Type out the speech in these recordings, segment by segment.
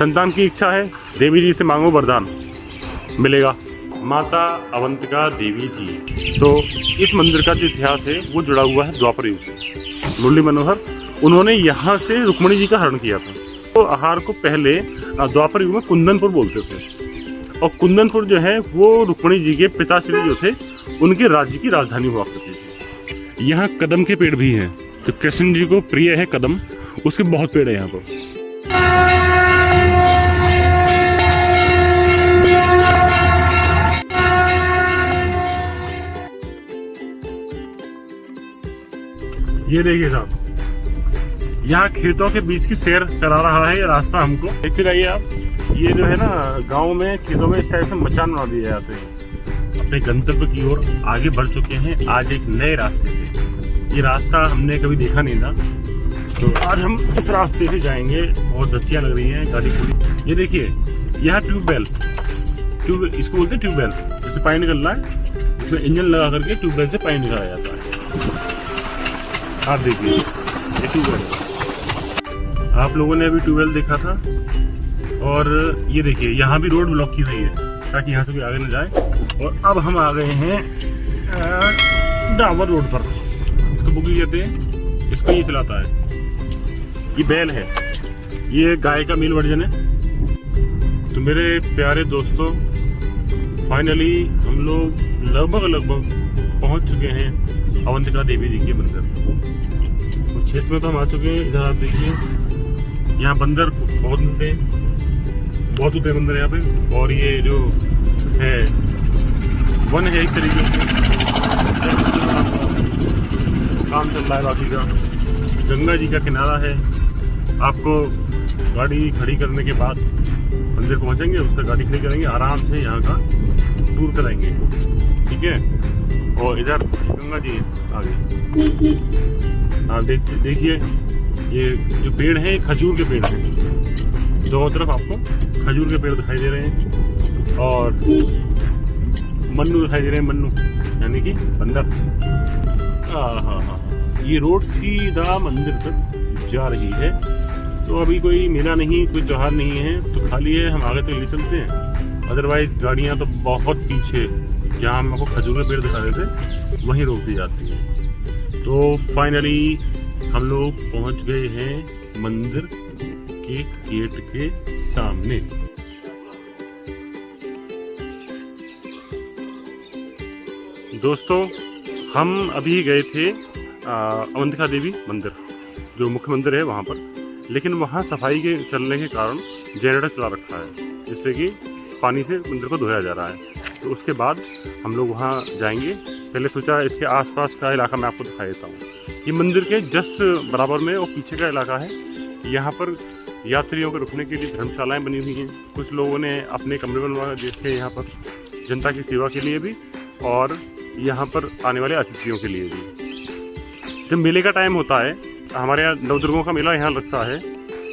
संतान की इच्छा है, देवी जी से मांगो वरदान मिलेगा। माता अवंतिका देवी जी, तो इस मंदिर का जो इतिहास है वो जुड़ा हुआ है द्वापर युग से। मुरली मनोहर उन्होंने यहाँ से रुक्मणी जी का हरण किया था। तो आहार को पहले द्वापर युग में कुंदनपुर बोलते थे, और कुंदनपुर जो है वो रुक्मणी जी के पिताश्री जो थे उनके राज्य की राजधानी हुआ करती थी। यहाँ कदम के पेड़ भी हैं, तो कृष्ण जी को प्रिय है कदम, उसके बहुत पेड़ है यहाँ पर। ये देखिए साहब, यहाँ खेतों के बीच की सैर करा रहा है ये रास्ता हमको। देखते रहिए आप, ये जो है ना गांव में खेतों में इस टाइप से मचान बना दिए जाते हैं। अपने गंतव्य की ओर आगे बढ़ चुके हैं आज एक नए रास्ते से। ये रास्ता हमने कभी देखा नहीं था, तो आज हम इस रास्ते से जाएंगे। बहुत बच्चियाँ लग रही हैं गाड़ी पूरी। ये देखिए यहाँ ट्यूबवेल इसको बोलते हैं, ट्यूबवेल जिससे पानी निकल रहा है, इसमें इंजन लगा करके ट्यूबवेल से पानी निकाला जाता है। आप देखिए ये ट्यूबवेल, आप लोगों ने अभी ट्यूबवेल देखा था। और ये देखिए यहाँ भी रोड ब्लॉक की गई है ताकि यहाँ से कोई आगे न जाए। और अब हम आ गए हैं डाबर रोड पर। इसको बुगी कहते हैं, इसको ये चलाता है, ये बैल है, ये गाय का मेल वर्जन है। तो मेरे प्यारे दोस्तों, फाइनली हम लोग लगभग पहुंच चुके हैं अवंतिका देवी जी के मंदिर। उस क्षेत्र में तो हम आ चुके हैं। इधर आप देखिए, यहाँ बंदर बहुत मिलते हैं, बहुत होते हैं बंदर यहाँ पे। और ये जो है वन है एक तरीके से, काम चल रहा है बाकी का। गंगा जी का किनारा है। आपको गाड़ी खड़ी करने के बाद मंदिर पहुंचेंगे, उसका गाड़ी खड़ी करेंगे, आराम से यहाँ का टूर कराएंगे, ठीक है। और इधर गंगा जी आगे आप देखिए, ये जो पेड़ है खजूर के पेड़ हैं। दोनों तरफ आपको खजूर के पेड़ दिखाई दे रहे हैं, और मन्नू दिखाई दे रहे हैं, मन्नू यानी कि बंदर। ये रोड सीधा मंदिर तक जा रही है। तो अभी कोई मेला नहीं, कोई त्योहार नहीं है, तो खाली है, हम आगे तो ले चलते हैं। अदरवाइज गाड़ियाँ तो बहुत पीछे, जहाँ हम आपको खजूर के पेड़ दिखा रहे थे वहीं रोक दी जाती है। तो फाइनली हम लोग पहुँच गए हैं मंदिर के गेट के सामने। दोस्तों, हम अभी गए थे अवंतिका देवी मंदिर, जो मुख्य मंदिर है वहाँ पर, लेकिन वहाँ सफाई के चलने के कारण जनरेटर चला रखा है, जिससे कि पानी से मंदिर को धोया जा रहा है। तो उसके बाद हम लोग वहाँ जाएंगे। पहले सोचा इसके आसपास का इलाका मैं आपको दिखा देता हूँ। ये मंदिर के जस्ट बराबर में और पीछे का इलाका है। यहाँ पर यात्रियों के रुकने के लिए धर्मशालाएँ बनी हुई हैं। कुछ लोगों ने अपने कमरे बनवा देखे यहाँ पर, जनता की सेवा के लिए भी और यहाँ पर आने वाले अतिथियों के लिए भी। जब मेले का टाइम होता है, हमारे यहाँ नवदुर्गों का मेला यहाँ लगता है,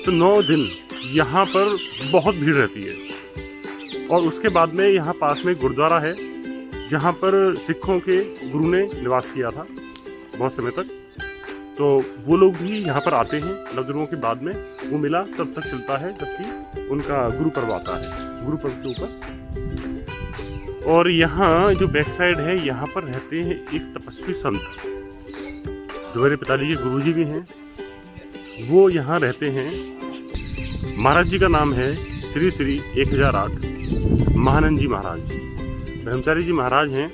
तो 9 दिन यहाँ पर बहुत भीड़ रहती है। और उसके बाद में यहाँ पास में गुरुद्वारा है, जहाँ पर सिखों के गुरु ने निवास किया था बहुत समय तक। तो वो लोग भी यहाँ पर आते हैं नवदुर्गों के बाद में। वो मेला तब तक चलता है जब कि उनका गुरु पर्व आता है, गुरु पर्व के ऊपर। और यहाँ जो बैक साइड है, यहाँ पर रहते हैं एक तपस्वी संत, जो मेरे पिताजी के गुरुजी भी हैं। वो यहाँ रहते हैं। महाराज जी का नाम है श्री श्री 1008 महानंद जी महाराज। ब्रह्मचारी जी महाराज हैं।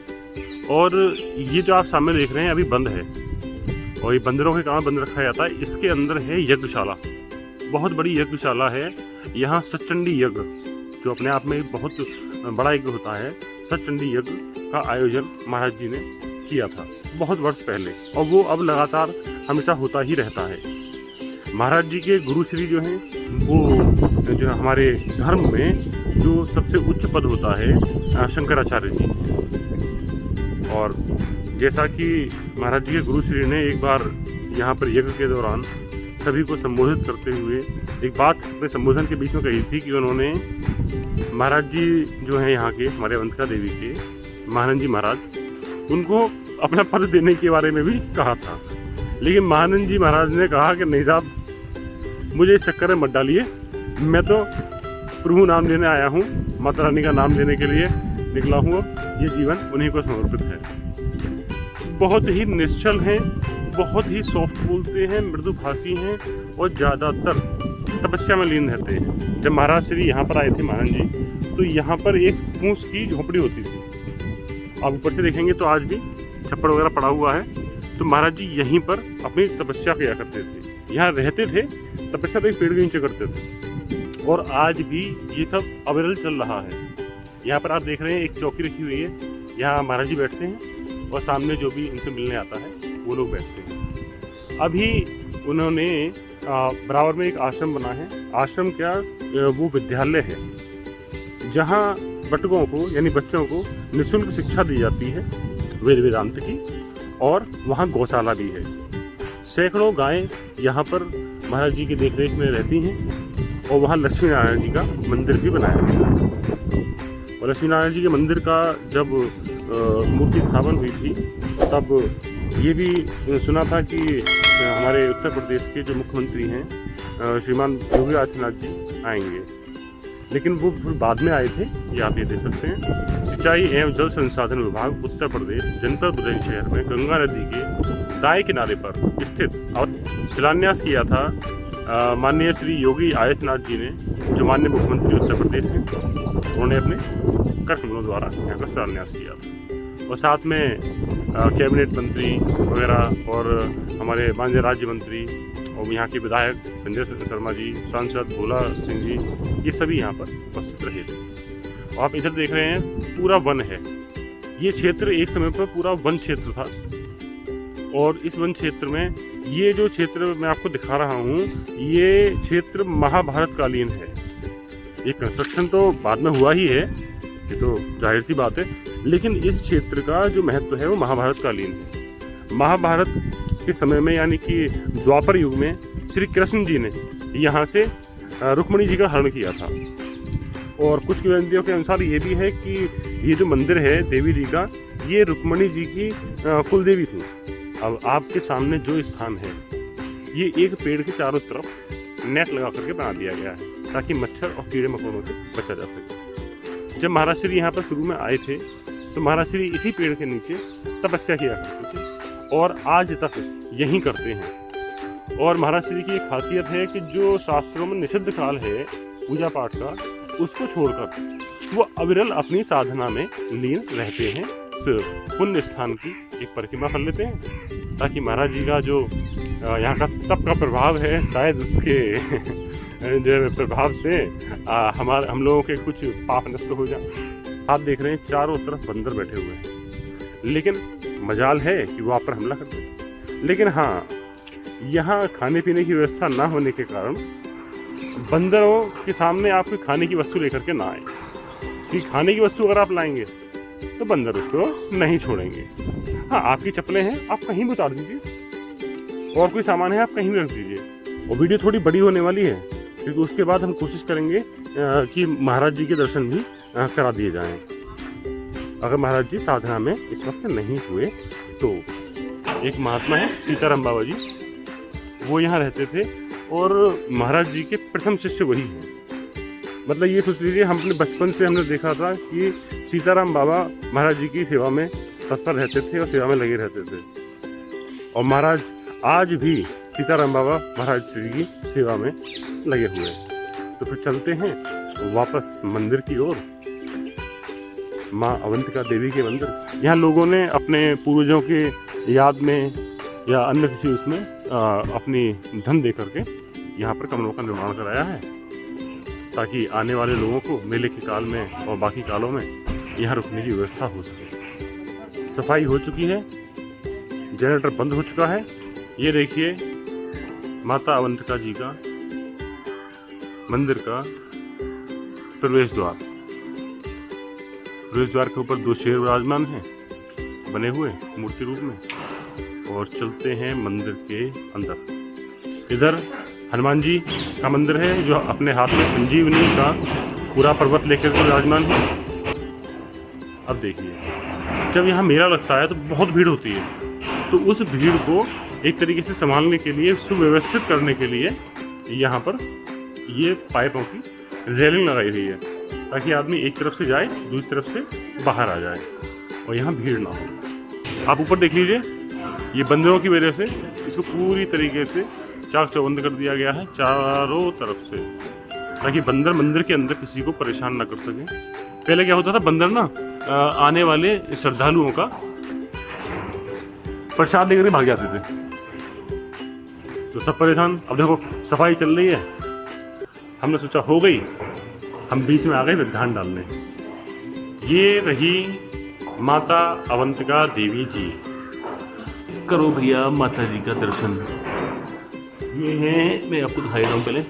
और ये जो आप सामने देख रहे हैं अभी बंद है, और ये बंदरों के कारण बंद रखा जाता है। इसके अंदर है यज्ञशाला, बहुत बड़ी यज्ञशाला है। यहाँ सचंडी यज्ञ, जो अपने आप में बहुत बड़ा यज्ञ होता है, सचंडी यज्ञ का आयोजन महाराज जी ने किया था बहुत वर्ष पहले, और वो अब लगातार हमेशा होता ही रहता है। महाराज जी के गुरु श्री जो हैं, वो जो हमारे धर्म में जो सबसे उच्च पद होता है, शंकराचार्य जी। और जैसा कि महाराज जी के गुरु श्री ने एक बार यहाँ पर यज्ञ के दौरान सभी को संबोधित करते हुए एक बात अपने संबोधन के बीच में कही थी कि उन्होंने महाराज जी जो हैं यहाँ के, हमारे अवंतिका देवी के महानंद जी महाराज, उनको अपना पद देने के बारे में भी कहा था। लेकिन महानंद जी महाराज ने कहा कि नहीं साहब, मुझे इस चक्कर में मत डालिए, मैं तो प्रभु नाम लेने आया हूँ, माता रानी का नाम लेने के लिए निकला हूँ। ये जीवन उन्हीं को समर्पित है। बहुत ही निश्चल हैं, बहुत ही सॉफ्ट बोलते हैं, मृदुभाषी हैं और ज़्यादातर तपस्या में लीन रहते हैं। जब महाराज श्री यहाँ पर आए थे महाराज जी, तो यहाँ पर एक फूस की झोपड़ी होती थी। आप ऊपर से देखेंगे तो आज भी छप्पड़ वगैरह पड़ा हुआ है। तो महाराज जी यहीं पर अपनी तपस्या किया करते थे, यहाँ रहते थे, तपस्या तो एक पेड़ के नीचे करते थे। और आज भी ये सब अविरल चल रहा है। यहाँ पर आप देख रहे हैं एक चौकी रखी हुई है, यहाँ महाराज जी बैठते हैं और सामने जो भी इनसे मिलने आता है वो लोग बैठते हैं। अभी उन्होंने बराबर में एक आश्रम बना है। आश्रम क्या, वो विद्यालय है जहाँ बटुकों को यानी बच्चों को निःशुल्क शिक्षा दी जाती है वेद वेदांत की, और वहाँ गौशाला भी है। सैकड़ों गायें यहाँ पर महाराज जी की देखरेख में रहती हैं और वहाँ लक्ष्मी नारायण जी का मंदिर भी बनाया गया है। और लक्ष्मी नारायण जी के मंदिर का जब मूर्ति स्थापन हुई थी तब ये भी सुना था कि हमारे उत्तर प्रदेश के जो मुख्यमंत्री हैं श्रीमान योगी आदित्यनाथ जी आएंगे, लेकिन वो बाद में आए थे। ये आप ये देख सकते हैं। सिंचाई एवं जल संसाधन विभाग उत्तर प्रदेश जनपद बुलंद शहर में गंगा नदी के दाएं किनारे पर स्थित और शिलान्यास किया था माननीय श्री योगी आदित्यनाथ जी ने, जो माननीय मुख्यमंत्री उत्तर प्रदेश हैं। उन्होंने अपने कर कमलों द्वारा यहाँ का शिलान्यास किया था। और साथ में कैबिनेट मंत्री वगैरह और हमारे माननीय राज्य मंत्री और यहाँ के विधायक संजय शर्मा जी, सांसद भोला सिंह जी, ये सभी यहाँ पर उपस्थित रहे थे। और आप इधर देख रहे हैं पूरा वन है। ये क्षेत्र एक समय पर पूरा वन क्षेत्र था और इस वन क्षेत्र में ये जो क्षेत्र मैं आपको दिखा रहा हूँ, ये क्षेत्र महाभारत कालीन है। ये कंस्ट्रक्शन तो बाद में हुआ ही है, ये तो जाहिर सी बात है, लेकिन इस क्षेत्र का जो महत्व है वो महाभारत कालीन है। महाभारत के समय में यानी कि द्वापर युग में श्री कृष्ण जी ने यहाँ से रुक्मणी जी का हरण किया था। और कुछ किंवदंतियों के अनुसार ये भी है कि ये जो मंदिर है देवी जी का, ये रुक्मणी जी की कुलदेवी थी। अब आपके सामने जो स्थान है, ये एक पेड़ के चारों तरफ नेट लगा करके बना दिया गया है ताकि मच्छर और कीड़े मकोड़ों से बचा जा सके। जब महाराज श्री यहाँ पर शुरू में आए थे तो महाराज श्री इसी पेड़ के नीचे तपस्या किया करते थे और आज तक यहीं करते हैं। और महाराज श्री की एक खासियत है कि जो शास्त्रों में निषिद्ध काल है पूजा पाठ का, उसको छोड़कर वो अविरल अपनी साधना में लीन रहते हैं। पुण्य स्थान की एक परिक्रमा कर लेते हैं ताकि महाराज जी का जो यहाँ का तप का प्रभाव है, शायद उसके जो प्रभाव से हम लोगों के कुछ पाप नष्ट हो जाए। आप देख रहे हैं चारों तरफ बंदर बैठे हुए हैं, लेकिन मजाल है कि वो आप पर हमला करते हैं। लेकिन हाँ, यहाँ खाने पीने की व्यवस्था ना होने के कारण बंदरों के सामने आप कोई खाने की वस्तु लेकर के ना आए, कि खाने की वस्तु अगर आप लाएंगे तो बंदर उसको नहीं छोड़ेंगे। हाँ, आपकी चप्पलें हैं, आप कहीं भी उतार दीजिए, और कोई सामान है आप कहीं भी रख दीजिए। और वीडियो थोड़ी बड़ी होने वाली है क्योंकि उसके बाद हम कोशिश करेंगे कि महाराज जी के दर्शन भी करा दिए जाएं। अगर महाराज जी साधना में इस वक्त नहीं हुए तो। एक महात्मा है सीताराम बाबा जी, वो यहाँ रहते थे और महाराज जी के प्रथम शिष्य वही हैं। मतलब ये सोच लीजिए, हम अपने बचपन से हमने देखा था कि सीताराम बाबा महाराज जी की सेवा में तत्पर रहते थे और सेवा में लगे रहते थे। और महाराज आज भी सीताराम बाबा महाराज श्री की सेवा में लगे हुए हैं। तो फिर चलते हैं वापस मंदिर की ओर, माँ अवंतिका देवी के मंदिर। यहाँ लोगों ने अपने पूर्वजों के याद में या अन्य किसी उसमें अपनी धन दे करके यहाँ पर कमरों का निर्माण कराया है ताकि आने वाले लोगों को मेले के काल में और बाकी कालों में यहाँ रुकने की व्यवस्था हो सके। सफाई हो चुकी है, जनरेटर बंद हो चुका है। ये देखिए माता अवंतिका जी का मंदिर का प्रवेश द्वार। प्रवेश द्वार के ऊपर 2 शेर विराजमान हैं बने हुए मूर्ति रूप में। और चलते हैं मंदिर के अंदर। इधर हनुमान जी का मंदिर है जो अपने हाथ में संजीवनी का पूरा पर्वत लेकर के विराजमान है। अब देखिए, जब यहाँ मेला लगता है तो बहुत भीड़ होती है, तो उस भीड़ को एक तरीके से संभालने के लिए, सुव्यवस्थित करने के लिए यहाँ पर ये पाइपों की रेलिंग लगाई हुई है ताकि आदमी एक तरफ से जाए दूसरी तरफ से बाहर आ जाए और यहाँ भीड़ ना हो। आप ऊपर देख लीजिए, ये बंदरों की वजह से इसको पूरी तरीके से चाक चौबंद कर दिया गया है चारों तरफ से, ताकि बंदर मंदिर के अंदर किसी को परेशान ना कर सके। पहले क्या होता था, बंदर ना आने वाले श्रद्धालुओं का प्रसाद लेकर भाग जाते थे, तो सब परेशान। अब देखो सफाई चल रही है, हमने सोचा हो गई, हम बीच में आ गए ध्यान डालने। ये रही माता अवंतिका देवी जी। करो भैया माता जी का दर्शन। ये है, मैं आपको दिखाई रहा हूँ पहले,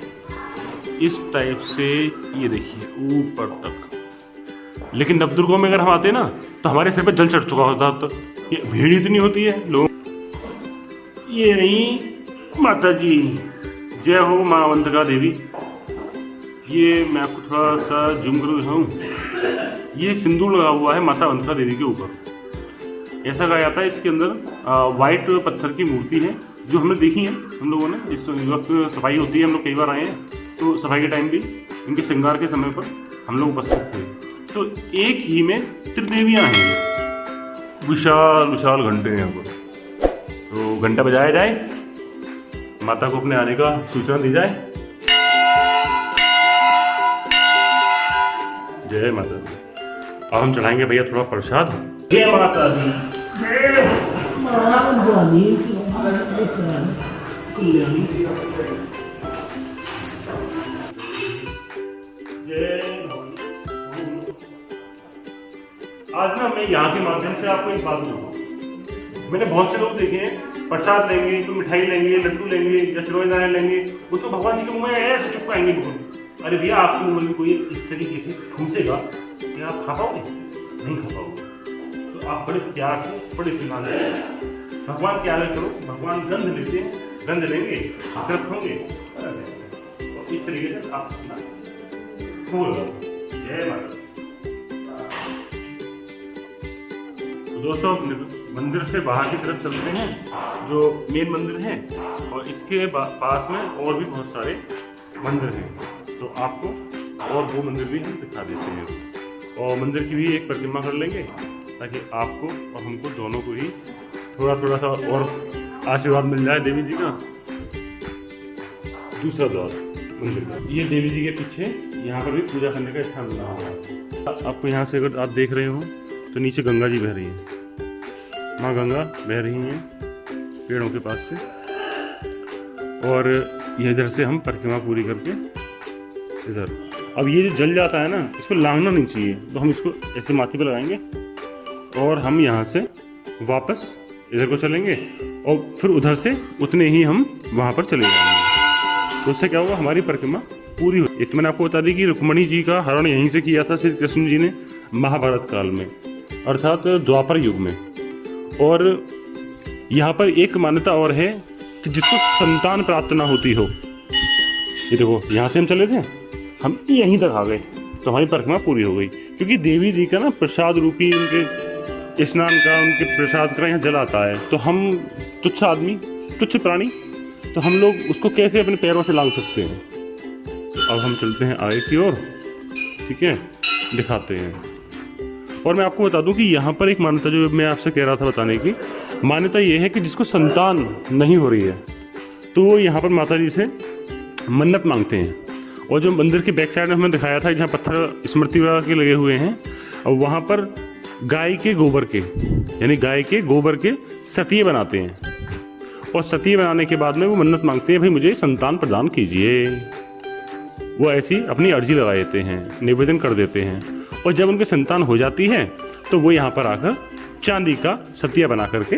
इस टाइप से ये देखिए ऊपर तक। लेकिन नवदुर्गों में अगर हम आते ना तो हमारे सिर पे जल चढ़ चुका होता, तो ये भीड़ इतनी होती है लोग। ये रही माता जी, जय हो माँ अवंतिका देवी। ये मैं आपको थोड़ा सा जूम कर दिखाऊं, ये सिंदूर लगा हुआ है माता अवंतिका देवी के ऊपर। ऐसा कहा जाता है इसके अंदर वाइट पत्थर की मूर्ति है, जो हमने देखी है हम लोगों ने। इस वक्त सफाई होती है, हम लोग कई बार आए हैं, तो सफाई के टाइम भी इनके श्रृंगार के समय पर हम लोग उपस्थित थे। तो एक ही में त्रिदेवियाँ हैं, विशाल विशाल घंटे हैं यहाँ पर। तो घंटा बजाया जाए, माता को अपने आने का सूचना दी जाए। जय माता दी। अब हम चढ़ाएंगे भैया थोड़ा प्रसाद। जय माता दी। आज ना मैं यहाँ के माध्यम से आपको एक बात बोलूँ। मैंने बहुत से लोग देखे हैं, प्रसाद लेंगे तो मिठाई लेंगे, लड्डू लेंगे या चिरोए दाने लेंगे, उसको भगवान जी के मुंह में ऐसे चिपकाएंगे। अरे भैया आपके मुंह में कोई इस तरीके से ठूसेगा कि आप खा पाओगे? नहीं खा पाओगे। तो आप बड़े प्यार से, बड़े इत्मीनान से भगवान के आगे करो। भगवान गंध लेते हैं, गंध लेंगे, तृप्त होंगे, और इस तरीके से आप अपना फूल। जय माता। दोस्तों मंदिर से बाहर की तरफ चलते हैं, जो मेन मंदिर है, और इसके पास में और भी बहुत सारे मंदिर हैं। तो आपको और वो मंदिर भी हम दिखा देते हैं, और मंदिर की भी एक परिक्रमा कर लेंगे ताकि आपको और हमको दोनों को ही थोड़ा थोड़ा सा और आशीर्वाद मिल जाए देवी जी का। दूसरा द्वार मंदिर का, ये देवी जी के पीछे यहाँ पर भी पूजा करने का स्थान बना हुआ है। आपको यहाँ से अगर आप देख रहे हो तो नीचे गंगा जी बह रही है, माँ गंगा बह रही हैं पेड़ों के पास से, और ये इधर से हम परिक्रमा पूरी करके इधर। अब ये जो जल जाता है ना, इसको लांघना नहीं चाहिए, तो हम इसको ऐसे माथे पे लगाएंगे और हम यहाँ से वापस इधर को चलेंगे, और फिर उधर से उतने ही हम वहाँ पर चले जाएंगे। तो उससे क्या होगा, हमारी परिक्रमा पूरी हो। एक मैंने आपको बता दी कि रुक्मणी जी का हरण यहीं से किया था श्री कृष्ण जी ने महाभारत काल में, अर्थात द्वापर युग में। और यहाँ पर एक मान्यता और है कि जिसको संतान प्राप्त ना होती हो, ये देखो यहाँ से हम चले थे, हम यहीं तक आ गए, तो हमारी परिक्रमा पूरी हो गई। क्योंकि देवी जी का ना प्रसाद रूपी उनके स्नान का, उनके प्रसाद का यहाँ जल आता है, तो हम तुच्छ आदमी, तुच्छ प्राणी, तो हम लोग उसको कैसे अपने पैरों से लांघ सकते हैं। तो अब हम चलते हैं आगे की ओर, ठीक है, दिखाते हैं। और मैं आपको बता दूं कि यहाँ पर एक मान्यता, जो मैं आपसे कह रहा था बताने की, मान्यता ये है कि जिसको संतान नहीं हो रही है तो वो यहाँ पर माता जी से मन्नत मांगते हैं। और जो मंदिर के बैक साइड में हमने दिखाया था, जहाँ पत्थर स्मृति के लगे हुए हैं, और वहाँ पर गाय के गोबर के, यानी गाय के गोबर के सतिये बनाते हैं, और सतिये बनाने के बाद में वो मन्नत मांगते हैं, भाई मुझे संतान प्रदान कीजिए। वो ऐसी अपनी अर्जी लगा देते हैं, निवेदन कर देते हैं, और जब उनकी संतान हो जाती है तो वो यहाँ पर आकर चांदी का सतिया बना करके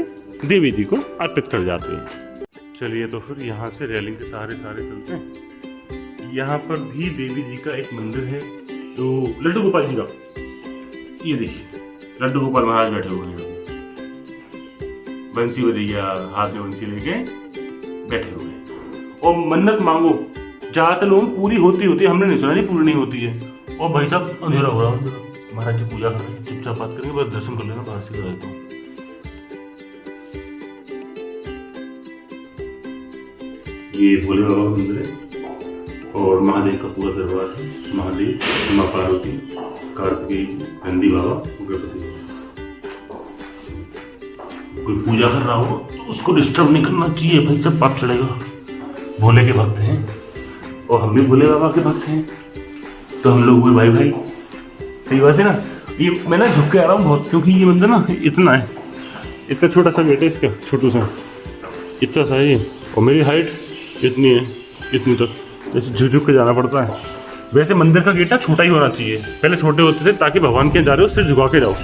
देवी जी को अर्पित कर जाते हैं। चलिए तो फिर यहाँ से रेलिंग के सहारे चलते हैं। यहाँ पर भी देवी जी का एक मंदिर है, जो लड्डू गोपाल जी का, ये देखिए लड्डू गोपाल महाराज बैठे हुए हैं, बंसी बजैया हाथ में बंसी लेके बैठे हुए हैं। और मन्नत मांगो, ज़्यादातर लोगों पूरी होती है, हमने नहीं सुना नहीं पूरी नहीं होती है। और भाई साहब अंधेरा हो रहा है, महाराज जी पूजा करें, चुपचाप बात करेंगे, बस दर्शन कर लेना, बाहर से कर देता हूँ। ये भोले बाबा का मंदिर है, और महादेव का पूरा दरबार है। महादेव, माँ पार्वती, कार्तिकेय जी, नंदी बाबा, गणपति। कोई पूजा कर रहा हो तो उसको डिस्टर्ब नहीं करना चाहिए भाई, सब पाप चढ़ेगा। भोले के भक्त हैं और हम भी भोले बाबा के भक्त हैं, तो हम लोग भाई भाई, सही बात है ना। ये मैं ना झुक के आ रहा हूँ बहुत, क्योंकि ये मंदिर ना इतना है, इतना छोटा सा गेट है इसका, छोटू सा, इतना सा है ये, और मेरी हाइट इतनी है, इतनी तक, जैसे झुक झुक के जाना पड़ता है। वैसे मंदिर का गेट ना छोटा ही होना चाहिए, पहले छोटे होते थे ताकि भगवान के जा रहे हो उससे झुका के जाओ।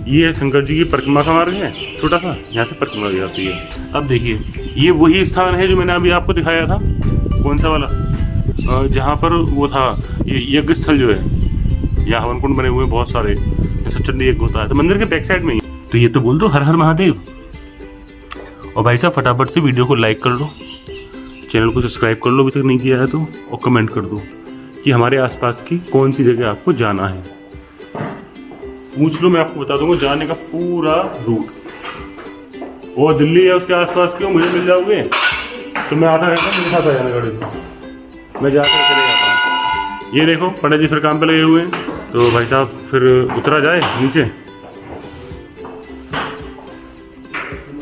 ये शंकर जी की परिक्रमा का मार्ग है छोटा सा, यहाँ से परिक्रमा की जाती है। अब देखिए ये वही स्थान है जो मैंने अभी आपको दिखाया था, कौन सा वाला, जहाँ पर वो था ये यज्ञ स्थल जो है, यहाँ हवन कुंड बने हुए हैं बहुत सारे, जैसे चंडी यज्ञ होता है, तो मंदिर के बैक साइड में ही। तो ये तो बोल दो हर हर महादेव। और भाई साहब फटाफट से वीडियो को लाइक कर लो, चैनल को सब्सक्राइब कर लो अभी तक नहीं किया है तो, और कमेंट कर दो कि हमारे आसपास की कौन सी जगह आपको जाना है। पूछ लो, मैं आपको बता दूंगा जाने का पूरा रूट। और दिल्ली है उसके आसपास के मुझे मिल जाओगे तो मैं आधा घंटा मेरे साथ आ जाना गाड़ी में, मैं जाकर चले जाता हूँ। ये देखो पंडित जी फिर काम पे लगे हुए हैं, तो भाई साहब फिर उतरा जाए नीचे।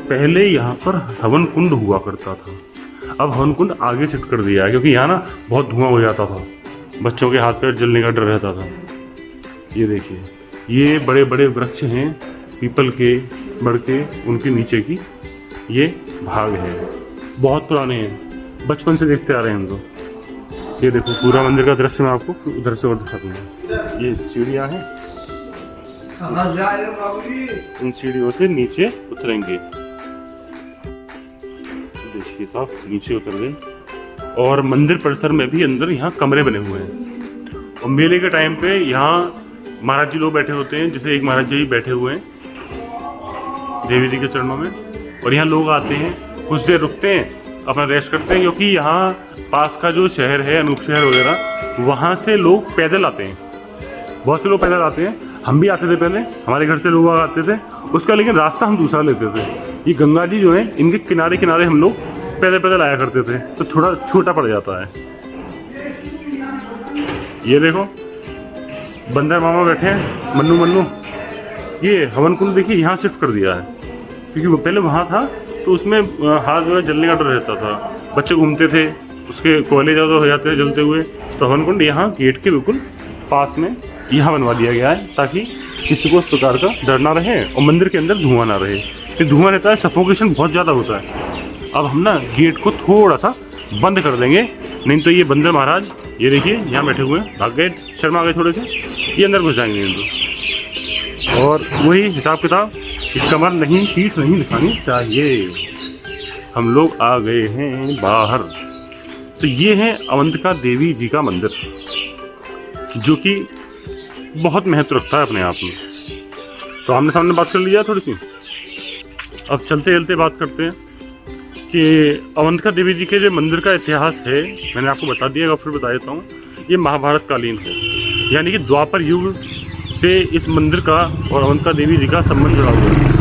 पहले यहाँ पर हवन कुंड हुआ करता था, अब हवन कुंड आगे शिफ्ट कर दिया है, क्योंकि यहाँ ना बहुत धुआं हो जाता था, बच्चों के हाथ पैर जलने का डर रहता था। ये देखिए ये बड़े बड़े वृक्ष हैं पीपल के, बड़ के, उनके नीचे की ये भाग है, बहुत पुराने हैं, बचपन से देखते आ रहे हैं हम तो। ये देखो पूरा मंदिर का दृश्य मैं आपको उधर से और दिखा दूंगा। ये सीढ़ियाँ हैं, इन सीढ़ियों से नीचे उतरेंगे, देखिए साहब नीचे उतर गए। और मंदिर परिसर में भी अंदर यहाँ कमरे बने हुए हैं, और मेले के टाइम पे यहाँ महाराज जी लोग बैठे होते हैं, जैसे एक महाराज जी बैठे हुए हैं देवी जी के चरणों में, और यहाँ लोग आते हैं, कुछ देर रुकते हैं, अपना रेस्ट करते हैं, क्योंकि यहाँ पास का जो शहर है अनूप शहर वगैरह, वहाँ से लोग पैदल आते हैं, बहुत से लोग पैदल आते हैं। हम भी आते थे पहले, हमारे घर से लोग आते थे उसका, लेकिन रास्ता हम दूसरा लेते थे। ये गंगा जी जो है इनके किनारे किनारे हम लोग पैदल पैदल आया करते थे, तो थोड़ा छोटा पड़ जाता है। ये देखो बंदर मामा बैठे हैं, मन्नू मन्नू। ये हवन कुंड देखिए यहाँ शिफ्ट कर दिया है, क्योंकि वो पहले वहाँ था तो उसमें हाथ जो है जलने का डर रहता था, बच्चे घूमते थे, उसके कोयले ज़्यादा हो जाते थे जलते हुए। तो हवन कुंड यहाँ गेट के बिल्कुल पास में यहाँ बनवा दिया गया है, ताकि किसी को उस प्रकार का डर ना रहे और मंदिर के अंदर धुआं ना रहे। फिर धुआं रहता है, सफोकेशन बहुत ज़्यादा होता है। अब हम ना गेट को थोड़ा सा बंद कर देंगे, नहीं तो ये बंदर महाराज ये देखिए यहाँ बैठे हुए हैं, भाग गए, शर्मा गए थोड़े से, ये अंदर घुस जाएंगे इनको। और वही हिसाब किताब, कमर नहीं पीठ नहीं दिखानी चाहिए। हम लोग आ गए हैं बाहर। तो ये है अवंतिका देवी जी का मंदिर, जो कि बहुत महत्व रखता है अपने आप में। तो आमने सामने बात कर लिया थोड़ी सी, अब चलते चलते बात करते हैं कि अवंतिका देवी जी के जो मंदिर का इतिहास है, मैंने आपको बता दिया, और फिर बता देता हूँ। ये महाभारत कालीन है, यानी कि द्वापर युग से इस मंदिर का और अवंतिका देवी जी का संबंध जुड़ा हुआ है।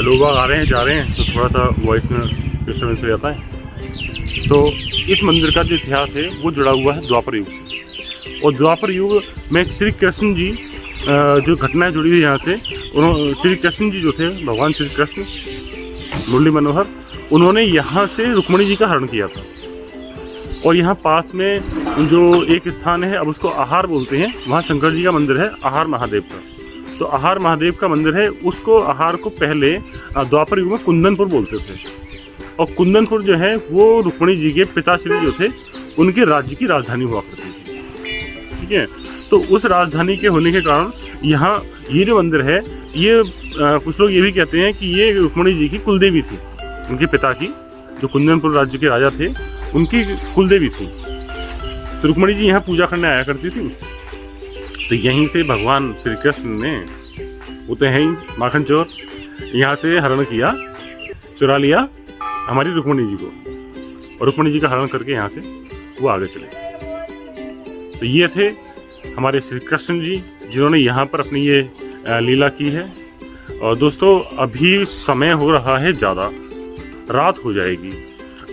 लोग आ रहे हैं जा रहे हैं, तो थोड़ा सा वॉइस में डिस्टर्बेंस हो जाता है। तो इस मंदिर का जो इतिहास है वो जुड़ा हुआ है द्वापर युग से, और द्वापर युग में श्री कृष्ण जी जो घटनाएं जुड़ी हुई यहाँ से, उन्होंने श्री कृष्ण जी जो थे, भगवान श्री कृष्ण मुरली मनोहर, उन्होंने यहाँ से रुक्मणी जी का हरण किया था। और यहाँ पास में जो एक स्थान है, अब उसको आहार बोलते हैं, वहाँ शंकर जी का मंदिर है, आहार महादेव का। तो आहार महादेव का मंदिर है, उसको आहार को पहले द्वापर युग में कुंदनपुर बोलते थे। और कुंदनपुर जो है वो रुक्मणी जी के पिताश्री जो थे उनके राज्य की राजधानी हुआ करती थी, ठीक है। तो उस राजधानी के होने के कारण यहाँ ये जो मंदिर है, ये कुछ लोग ये भी कहते हैं कि ये रुक्मणी जी की कुलदेवी थी, उनके पिता की, जो कुंदनपुर राज्य के राजा थे उनकी कुलदेवी थी। तो रुक्मणी जी यहाँ पूजा करने आया करती थी। तो यहीं से भगवान श्री कृष्ण ने, वो तो है ही माखन चोर, यहाँ से हरण किया, चुरा लिया हमारी रुक्मणी जी को, और रुक्मणी जी का हरण करके यहाँ से वो आगे चले। तो ये थे हमारे श्री कृष्ण जी, जिन्होंने यहाँ पर अपनी ये लीला की है। और दोस्तों अभी समय हो रहा है ज़्यादा, रात हो जाएगी,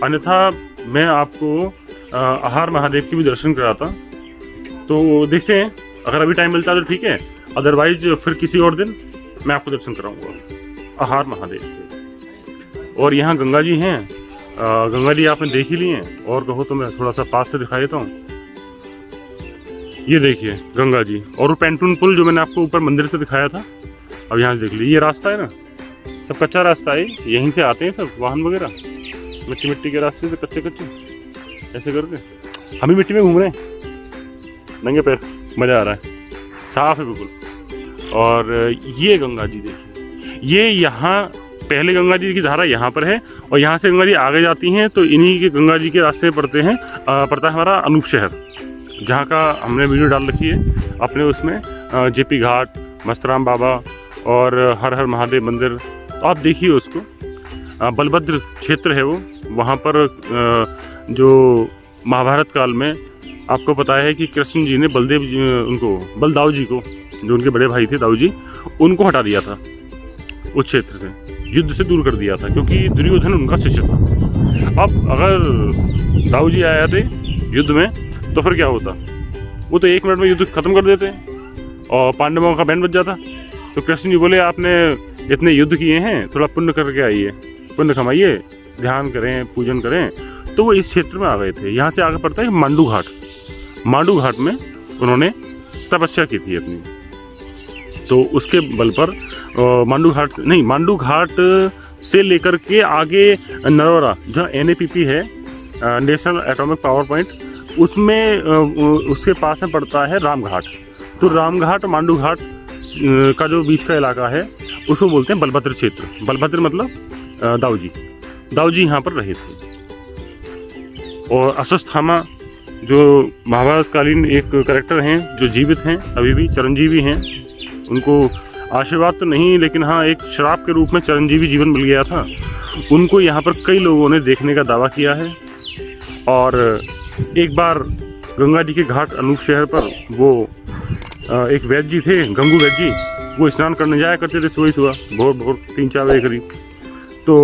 अन्यथा मैं आपको आहार महादेव के भी दर्शन कराता। तो देखते हैं, अगर अभी टाइम मिलता है तो ठीक है, अदरवाइज फिर किसी और दिन मैं आपको दर्शन कराऊंगा आहार महादेव के। और यहाँ गंगा जी हैं, गंगा जी आपने देख ही ली हैं, और कहो तो मैं थोड़ा सा पास से दिखा देता हूँ। ये देखिए गंगा जी, और वो पेंटून पुल जो मैंने आपको ऊपर मंदिर से दिखाया था, अब यहाँ से देख लीजिए। ये रास्ता है ना, सब कच्चा रास्ता है, यहीं से आते हैं सब वाहन वगैरह, मिट्टी मिट्टी के रास्ते से कच्चे कच्चे ऐसे करके। हम भी मिट्टी में घूम रहे हैं नंगे पैर, मज़ा आ रहा है, साफ है बिल्कुल। और ये गंगा जी देखिए, ये यहाँ पहले गंगा जी की धारा यहाँ पर है, और यहाँ से गंगा जी आगे जाती हैं तो इन्हीं के गंगा जी के रास्ते पड़ते हैं, पड़ता है हमारा अनूप शहर, जहाँ का हमने वीडियो डाल रखी है अपने उसमें, जेपी घाट, मस्तराम बाबा और हर हर महादेव मंदिर। तो आप देखिए उसको, बलभद्र क्षेत्र है वो, वहाँ पर जो महाभारत काल में आपको पता है कि कृष्ण जी ने बलदेव जी बलदाऊ जी को, जो उनके बड़े भाई थे दाऊ जी, उनको हटा दिया था उस क्षेत्र से, युद्ध से दूर कर दिया था, क्योंकि दुर्योधन उनका शिष्य था। अब अगर दाऊ जी आए थे युद्ध में तो फिर क्या होता, वो तो 1 मिनट में युद्ध खत्म कर देते और पांडवों का बैंड बज जाता। तो कृष्ण जी बोले आपने इतने युद्ध किए हैं, थोड़ा पुण्य करके आइए, पुण्य कमाइए, ध्यान करें, पूजन करें। तो वो इस क्षेत्र में आ गए थे। यहाँ से आगे पड़ता है मांडू घाट, मांडू घाट में उन्होंने तपस्या की थी अपनी। तो उसके बल पर मांडू घाट से लेकर के आगे नरोरा, जहाँ NAPP है, नेशनल एटॉमिक पावर पॉइंट, उसमें उसके पास में पड़ता है रामघाट। तो रामघाट मांडू घाट का जो बीच का इलाका है उसको बोलते हैं बलभद्र क्षेत्र। बलभद्र मतलब दाऊ जी यहाँ पर रहे थे। और अश्वत्थामा जो महाभारतकालीन एक कैरेक्टर हैं जो जीवित हैं, अभी भी चिरंजीवी हैं, उनको आशीर्वाद तो नहीं लेकिन हाँ एक श्राप के रूप में चिरंजीवी जीवन मिल गया था। उनको यहाँ पर कई लोगों ने देखने का दावा किया है। और एक बार गंगा जी के घाट अनूप शहर पर वो एक वैद्य जी थे, गंगू वैद्य जी, वो स्नान करने जाया करते थे सुबह भोर 3-4 बजे करीब। तो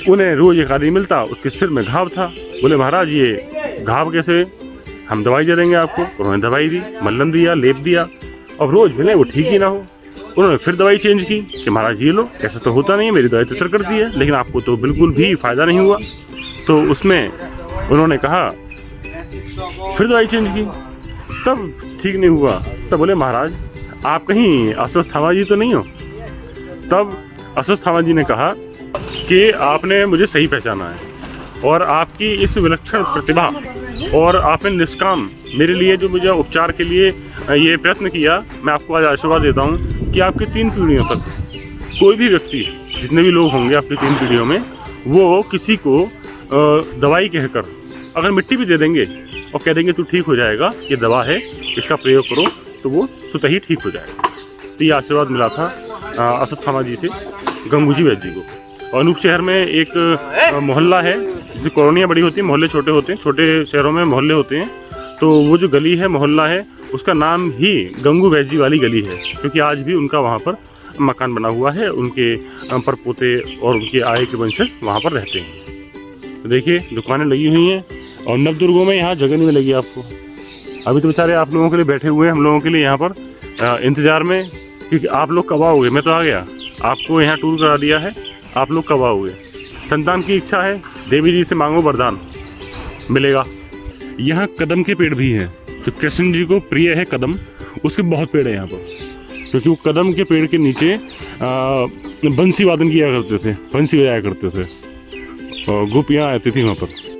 उन्हें रोज़ एक आदमी मिलता, उसके सिर में घाव था। बोले महाराज ये घाव कैसे, हम दवाई दे देंगे आपको। उन्होंने दवाई दी, मल्लम दिया, लेप दिया। अब रोज़ मिले वो ठीक ही ना हो, उन्होंने फिर दवाई चेंज की कि महाराज ये लो, ऐसा तो होता नहीं है, मेरी दवाई तो असर करती है लेकिन आपको तो बिल्कुल भी फ़ायदा नहीं हुआ। तो उसमें उन्होंने कहा, फिर दवाई चेंज की, तब ठीक नहीं हुआ। तब बोले महाराज आप कहीं अश्वत्थामा जी तो नहीं हो। तब अश्वत्थामा जी ने कहा कि आपने मुझे सही पहचाना है और आपकी इस विलक्षण प्रतिभा और आपने निष्काम मेरे लिए जो मुझे उपचार के लिए ये प्रयत्न किया, मैं आपको आज आशीर्वाद देता हूँ कि आपकी 3 पीढ़ियों तक कोई भी व्यक्ति, जितने भी लोग होंगे आपकी 3 पीढ़ियों में, वो किसी को दवाई कहकर अगर मिट्टी भी दे देंगे और कह देंगे तू ठीक हो जाएगा, ये दवा है, इसका प्रयोग करो, तो वो स्वतः ही ठीक हो जाएगा। तो ये आशीर्वाद मिला था अश्वत्थामा जी से गंगू जी वैद्य जी को। और अनूप शहर में एक मोहल्ला है जिससे कॉलोनियाँ बड़ी होती हैं, मोहल्ले छोटे होते हैं, छोटे शहरों में मोहल्ले होते हैं। तो वो जो गली है, मोहल्ला है, उसका नाम ही गंगू वैद्य जी वाली गली है, क्योंकि आज भी उनका वहाँ पर मकान बना हुआ है, उनके परपोते और उनके आय के वंशज वहाँ पर रहते हैं। तो देखिए दुकानें लगी हुई हैं और नवदुर्गों में यहाँ जगह नहीं मिलेगी आपको। अभी तो बेचारे आप लोगों के लिए बैठे हुए हैं, हम लोगों के लिए यहाँ पर इंतज़ार में कि आप लोग कब आओगे। मैं तो आ गया, आपको यहाँ टूर करा दिया है, आप लोग कब आओगे। संतान की इच्छा है, देवी जी से मांगो वरदान, मिलेगा। यहाँ कदम के पेड़ भी हैं, तो कृष्ण जी को प्रिय है कदम, उसके बहुत पेड़ है यहाँ पर, क्योंकि वो कदम के पेड़ के नीचे बंसी वादन किया करते थे, बंसी बजाया करते थे और गोपियाँ आती थी वहाँ पर।